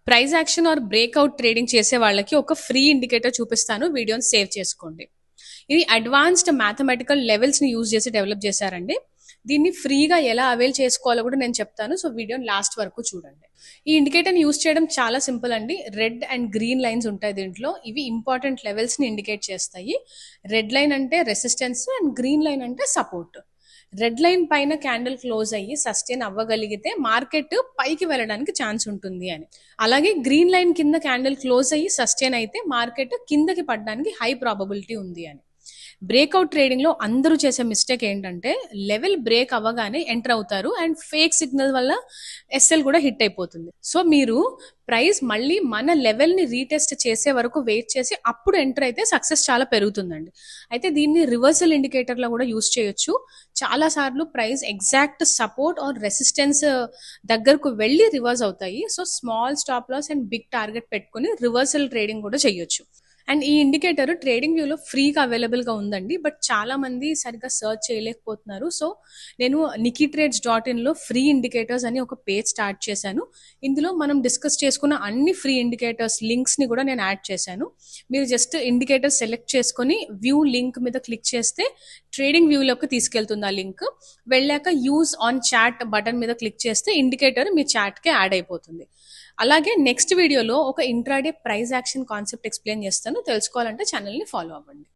Price action or breakout trading చేసే వాళ్ళకి ఒక ఫ్రీ ఇండికేటర్ చూపిస్తాను. వీడియోని సేవ్ చేసుకోండి. ఇది అడ్వాన్స్డ్ మ్యాథమెటికల్ లెవెల్స్ ని యూజ్ చేసి డెవలప్ చేశారండి. దీన్ని ఫ్రీగా ఎలా అవైల్ చేసుకోవాలో కూడా నేను చెప్తాను. సో వీడియోని లాస్ట్ వరకు చూడండి. ఈ ఇండికేటర్ని యూజ్ చేయడం చాలా సింపుల్ అండి. రెడ్ అండ్ గ్రీన్ లైన్స్ ఉంటాయి దీంట్లో. ఇవి ఇంపార్టెంట్ లెవెల్స్ ని ఇండికేట్ చేస్తాయి. రెడ్ లైన్ అంటే రెసిస్టెన్స్ అండ్ గ్రీన్ లైన్ అంటే సపోర్ట్. రెడ్ లైన్ పైన క్యాండిల్ క్లోజ్ అయ్యి సస్టైన్ అవ్వగలిగితే మార్కెట్ పైకి వెళ్ళడానికి ఛాన్స్ ఉంటుంది అని. అలాగే గ్రీన్ లైన్ కింద క్యాండిల్ క్లోజ్ అయ్యి సస్టైన్ అయితే మార్కెట్ కిందకి పడడానికి హై ప్రాబబిలిటీ ఉంది అని. బ్రేక్అవుట్ ట్రేడింగ్ లో అందరూ చేసే మిస్టేక్ ఏంటంటే లెవెల్ బ్రేక్ అవ్వగానే ఎంటర్ అవుతారు అండ్ ఫేక్ సిగ్నల్ వల్ల ఎస్ఎల్ కూడా హిట్ అయిపోతుంది. సో మీరు ప్రైస్ మళ్ళీ మన లెవెల్ ని రీటెస్ట్ చేసే వరకు వెయిట్ చేసి అప్పుడు ఎంటర్ అయితే సక్సెస్ చాలా పెరుగుతుందండి. అయితే దీన్ని రివర్సల్ ఇండికేటర్ లో కూడా యూస్ చేయొచ్చు. చాలా సార్లు price exact support or resistance దగ్గరకు వెళ్ళి రివర్స్ అవుతాయి. So small stop loss and big target పెట్టుకుని రివర్సల్ ట్రేడింగ్ కూడా చేయొచ్చు. అండ్ ఈ ఇండికేటర్ ట్రేడింగ్ వ్యూలో ఫ్రీగా అవైలబుల్గా ఉందండి. బట్ చాలా మంది సరిగ్గా సర్చ్ చేయలేకపోతున్నారు. సో నేను nikitrades.in ఫ్రీ ఇండికేటర్స్ అని ఒక పేజ్ స్టార్ట్ చేశాను. ఇందులో మనం డిస్కస్ చేసుకున్న అన్ని ఫ్రీ ఇండికేటర్స్ లింక్స్ని కూడా నేను యాడ్ చేశాను. మీరు జస్ట్ ఇండికేటర్ సెలెక్ట్ చేసుకొని వ్యూ లింక్ మీద క్లిక్ చేస్తే ట్రేడింగ్ వ్యూలోకి తీసుకెళ్తుంది ఆ లింక్. వెళ్ళాక యూజ్ ఆన్ చాట్ బటన్ మీద క్లిక్ చేస్తే ఇండికేటర్ మీ చాట్కి యాడ్ అయిపోతుంది. అలాగే నెక్స్ట్ వీడియోలో ఒక intraday price action concept explain చేస్తాను. తెలుసుకోవాలంటే ఛానల్ని ఫాలో అవ్వండి.